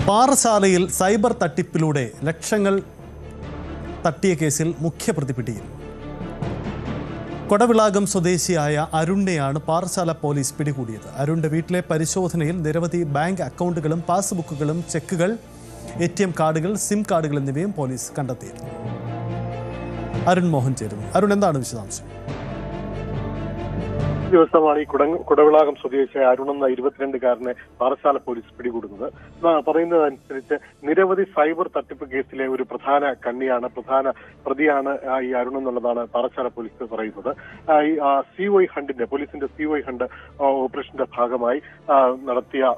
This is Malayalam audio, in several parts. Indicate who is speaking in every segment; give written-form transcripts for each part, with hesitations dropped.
Speaker 1: പാറശാലയിൽ സൈബർ തട്ടിപ്പിലൂടെ ലക്ഷങ്ങൾ തട്ടിയ കേസിൽ മുഖ്യപ്രതി പിടിയിൽ. കൊടവിളാകം സ്വദേശിയായ അരുണിനെയാണ് പാറശാല പോലീസ് പിടികൂടിയത്. അരുണിന്റെ വീട്ടിലെ പരിശോധനയിൽ നിരവധി ബാങ്ക് അക്കൗണ്ടുകളും പാസ്ബുക്കുകളും ചെക്കുകൾ, ATM കാർഡുകൾ, സിം കാർഡുകൾ എന്നിവയും പോലീസ് കണ്ടെത്തിയിരുന്നു. അരുൺ മോഹൻ ചേരുന്നു. അരുൺ, എന്താണ് വിശദാംശം?
Speaker 2: ദിവസമാണ് ഈ കുടവിളാകം സ്വദേശിയായ അരുൺ എന്ന 22-കാരനെ പാറശാല പോലീസ് പിടികൂടുന്നത്. പറയുന്നതനുസരിച്ച് നിരവധി സൈബർ തട്ടിപ്പ് കേസിലെ ഒരു പ്രധാന പ്രതിയാണ് ഈ അരുൺ എന്നുള്ളതാണ് പാറശാല പോലീസ് പറയുന്നത്. ഈ CY ഹണ്ടിന്റെ പോലീസിന്റെ CY ഹണ്ട് ഓപ്പറേഷന്റെ ഭാഗമായി നടത്തിയ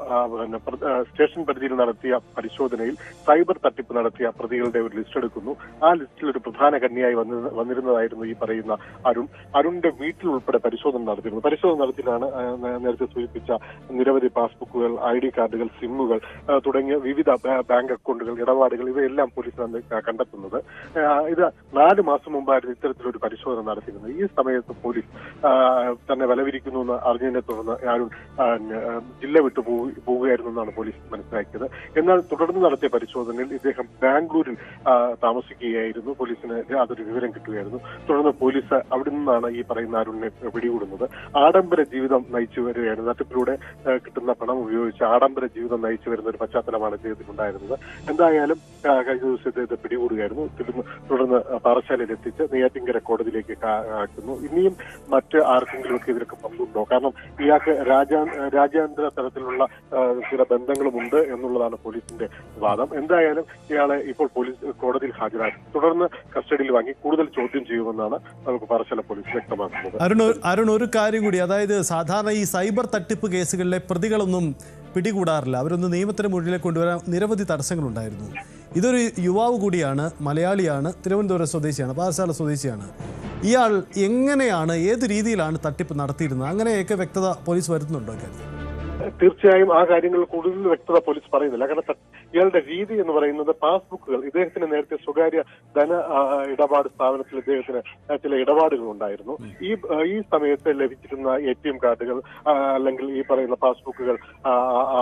Speaker 2: സ്റ്റേഷൻ പരിധിയിൽ നടത്തിയ പരിശോധനയിൽ സൈബർ തട്ടിപ്പ് നടത്തിയ പ്രതികളുടെ ഒരു ലിസ്റ്റ് എടുക്കുന്നു. ആ ലിസ്റ്റിൽ ഒരു പ്രധാന കണ്ണിയായി വന്നിരുന്നതായിരുന്നു ഈ പറയുന്ന അരുണിന്റെ വീട്ടിൽ ഉൾപ്പെടെ പരിശോധന നടത്തിയിരുന്നു. പരിശോധന നടത്തിയാണ് നേരത്തെ സൂചിപ്പിച്ച നിരവധി പാസ്ബുക്കുകൾ, ID കാർഡുകൾ, സിമ്മുകൾ തുടങ്ങിയ വിവിധ ബാങ്ക് അക്കൗണ്ടുകൾ, ഇടപാടുകൾ ഇവയെല്ലാം പോലീസ് കണ്ടെത്തുന്നത്. ഇത് 4 മാസം മുമ്പായിരുന്നു ഇത്തരത്തിലൊരു പരിശോധന നടത്തിയിരുന്നത്. ഈ സമയത്ത് പോലീസ് തന്നെ വലവിരിക്കുന്നു എന്ന് അറിഞ്ഞതിനെ തുടർന്ന് അരുൺ ജില്ല വിട്ടു പോവുകയായിരുന്നു എന്നാണ് പോലീസ് മനസ്സിലാക്കിയത്. എന്നാൽ തുടർന്ന് നടത്തിയ പരിശോധനയിൽ ഇദ്ദേഹം ബാംഗ്ലൂരിൽ താമസിക്കുകയായിരുന്നു. പോലീസിന് അതൊരു വിവരം കിട്ടുകയായിരുന്നു. തുടർന്ന് പോലീസ് അവിടെ നിന്നാണ് ഈ പറയുന്ന അരുണിനെ പിടികൂടുന്നത്. ആഡംബര ജീവിതം നയിച്ചു വരികയാണ്. തട്ടിപ്പിലൂടെ കിട്ടുന്ന പണം ഉപയോഗിച്ച് ആഡംബര ജീവിതം നയിച്ചു വരുന്ന ഒരു പശ്ചാത്തലമാണ് ഇദ്ദേഹത്തിന് ഉണ്ടായിരുന്നത്. എന്തായാലും കഴിഞ്ഞ ദിവസം ഇദ്ദേഹത്തെ പിടികൂടുകയായിരുന്നു. തുടർന്ന് പാറശാലയിൽ എത്തിച്ച് നെയ്യാറ്റിൻകര കോടതിയിലേക്ക് ആക്കുന്നു. ഇനിയും മറ്റ് ആർക്കെങ്കിലും ഒക്കെ ഇതിലൊക്കെ പങ്കുണ്ടോ? കാരണം ഇയാൾക്ക് രാജ്യാന്തര തലത്തിലുള്ള ചില ബന്ധങ്ങളുമുണ്ട് എന്നുള്ളതാണ് പോലീസിന്റെ വാദം. എന്തായാലും ഇയാളെ ഇപ്പോൾ പോലീസ് കോടതിയിൽ ഹാജരാക്കി തുടർന്ന് കസ്റ്റഡിയിൽ വാങ്ങി കൂടുതൽ ചോദ്യം ചെയ്യുമെന്നാണ് നമുക്ക് പാറശാല പോലീസ് വ്യക്തമാക്കുന്നത്.
Speaker 1: അരുൺ, ഒരു കാര്യം കൂടി, അതായത് സാധാരണ ഈ സൈബർ തട്ടിപ്പ് കേസുകളിലെ പ്രതികളൊന്നും പിടികൂടാറില്ല. അവരൊന്ന് നിയമത്തിന് മുന്നിലേക്ക് കൊണ്ടുവരാൻ നിരവധി തടസ്സങ്ങളുണ്ടായിരുന്നു. ഇതൊരു യുവാവ് കൂടിയാണ്, മലയാളിയാണ്, തിരുവനന്തപുരം സ്വദേശിയാണ്, പാറശാല സ്വദേശിയാണ്. ഇയാൾ എങ്ങനെയാണ്, ഏത് രീതിയിലാണ് തട്ടിപ്പ് നടത്തിയിരുന്നത്? അങ്ങനെയൊക്കെ വ്യക്തത പോലീസ് വരുത്തുന്നുണ്ടോ?
Speaker 2: തീർച്ചയായും ആ കാര്യങ്ങളിൽ കൂടുതൽ വ്യക്തത പോലീസ് പറയുന്നില്ല. കാരണം ഇയാളുടെ രീതി എന്ന് പറയുന്നത് പാസ്ബുക്കുകൾ, ഇദ്ദേഹത്തിന് നേരത്തെ സ്വകാര്യ ധന ഇടപാട് സ്ഥാപനത്തിൽ ഇദ്ദേഹത്തിന് ചില ഇടപാടുകൾ ഉണ്ടായിരുന്നു. ഈ സമയത്ത് ലഭിച്ചിരുന്ന ATM കാർഡുകൾ അല്ലെങ്കിൽ ഈ പറയുന്ന പാസ്ബുക്കുകൾ,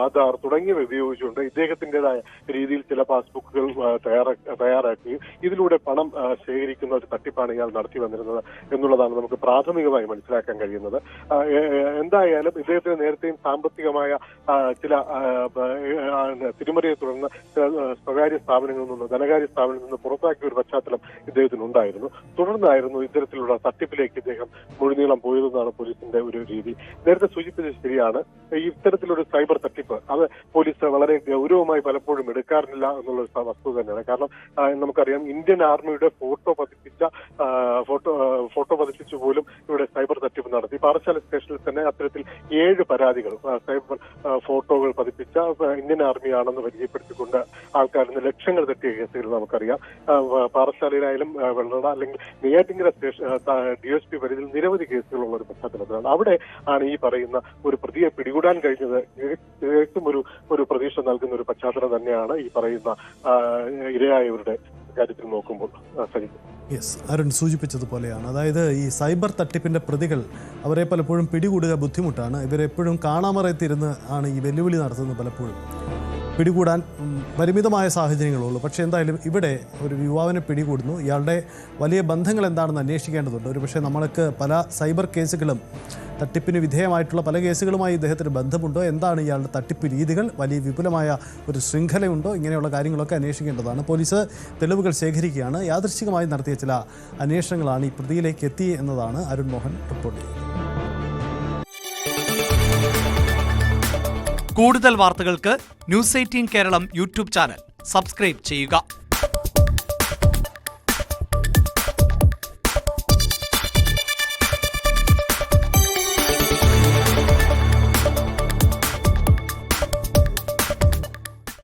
Speaker 2: ആധാർ തുടങ്ങിയവ ഉപയോഗിച്ചുകൊണ്ട് ഇദ്ദേഹത്തിൻ്റെതായ രീതിയിൽ ചില പാസ്ബുക്കുകൾ തയ്യാറാക്കുകയും ഇതിലൂടെ പണം ശേഖരിക്കുന്ന ഒരു തട്ടിപ്പാണ് ഇയാൾ നടത്തി വന്നിരുന്നത് എന്നുള്ളതാണ് നമുക്ക് പ്രാഥമികമായി മനസ്സിലാക്കാൻ കഴിയുന്നത്. എന്തായാലും ഇദ്ദേഹത്തിന് നേരത്തെയും സാമ്പത്തികമായ ചില തിരിമറിയെ തുടർന്ന് സ്വകാര്യ സ്ഥാപനങ്ങളിൽ നിന്ന്, ധനകാര്യ സ്ഥാപനങ്ങളിൽ നിന്ന് പുറത്താക്കിയ ഒരു പശ്ചാത്തലം ഇദ്ദേഹത്തിന് ഉണ്ടായിരുന്നു. തുടർന്നായിരുന്നു ഇത്തരത്തിലുള്ള തട്ടിപ്പിലേക്ക് ഇദ്ദേഹം മുഴുനീളം പോയതെന്നാണ് പോലീസിന്റെ ഒരു രീതി. നേരത്തെ സൂചിപ്പിച്ചത് ശരിയാണ്. ഇത്തരത്തിലൊരു സൈബർ തട്ടിപ്പ് അത് പോലീസ് വളരെ ഗൗരവമായി പലപ്പോഴും എടുക്കാറില്ല എന്നുള്ളൊരു വസ്തുത തന്നെയാണ്. കാരണം നമുക്കറിയാം, ഇന്ത്യൻ ആർമിയുടെ ഫോട്ടോ പതിപ്പിച്ചു പോലും ഇവിടെ സൈബർ തട്ടിപ്പ് നടത്തി. പാറശാല സ്റ്റേഷനിൽ തന്നെ അത്തരത്തിൽ 7 പരാതികൾ സൈബർ ഫോട്ടോകൾ പതിപ്പിച്ച ഇന്ത്യൻ ആർമിയാണെന്ന് പരിചയപ്പെടുത്തിക്കൊണ്ട് ആൾക്കാരിൽ നിന്ന് ലക്ഷങ്ങൾ തെറ്റിയ കേസുകൾ നമുക്കറിയാം. പാറശാലയിലായാലും വെള്ളറ അല്ലെങ്കിൽ നെയ്യാറ്റിൻകര DSP പരിധിയിൽ നിരവധി കേസുകളുള്ള ഒരു പശ്ചാത്തലത്തിലാണ്. അവിടെ ആണ് ഈ പറയുന്ന ഒരു പ്രതിയെ പിടികൂടാൻ കഴിഞ്ഞത്. തികച്ചും ഒരു പ്രതീക്ഷ നൽകുന്ന ഒരു പശ്ചാത്തലം തന്നെയാണ് ഈ പറയുന്ന ഇരയായവരുടെ കാര്യത്തിൽ നോക്കുമ്പോൾ സഹിക്കും.
Speaker 1: അരുൺ സൂചിപ്പിച്ചതുപോലെയാണ്. അതായത് ഈ സൈബർ തട്ടിപ്പിന്റെ പ്രതികൾ, അവരെ പലപ്പോഴും പിടികൂടുക ബുദ്ധിമുട്ടാണ്. ഇവരെപ്പോഴും കാണാമറയത്തിരുന്ന് ആണ് ഈ വെല്ലുവിളി നടത്തുന്നത്. പലപ്പോഴും പിടികൂടാൻ പരിമിതമായ സാഹചര്യങ്ങളുള്ളൂ. പക്ഷേ എന്തായാലും ഇവിടെ ഒരു യുവാവിനെ പിടികൂടുന്നു. ഇയാളുടെ വലിയ ബന്ധങ്ങൾ എന്താണെന്ന് അന്വേഷിക്കേണ്ടതുണ്ട്. ഒരുപക്ഷെ നമ്മൾക്ക് പല സൈബർ കേസുകളും, തട്ടിപ്പിന് വിധേയമായിട്ടുള്ള പല കേസുകളുമായി ഇദ്ദേഹത്തിന് ബന്ധമുണ്ടോ? എന്താണ് ഇയാളുടെ തട്ടിപ്പ് രീതികൾ? വലിയ വിപുലമായ ഒരു ശൃംഖലയുണ്ടോ? ഇങ്ങനെയുള്ള കാര്യങ്ങളൊക്കെ അന്വേഷിക്കേണ്ടതാണ്. പോലീസ് തെളിവുകൾ ശേഖരിക്കുകയാണ്. യാദൃശ്ചികമായി നടത്തിയ ചില അന്വേഷണങ്ങളാണ് ഈ പ്രതിയിലേക്ക് എത്തി എന്നതാണ് അരുൺ മോഹൻ റിപ്പോർട്ട് ചെയ്യുന്നത്.
Speaker 3: കൂടുതൽ വാർത്തകൾക്ക് News 18 Keralam YouTube channel subscribe ചെയ്യുക.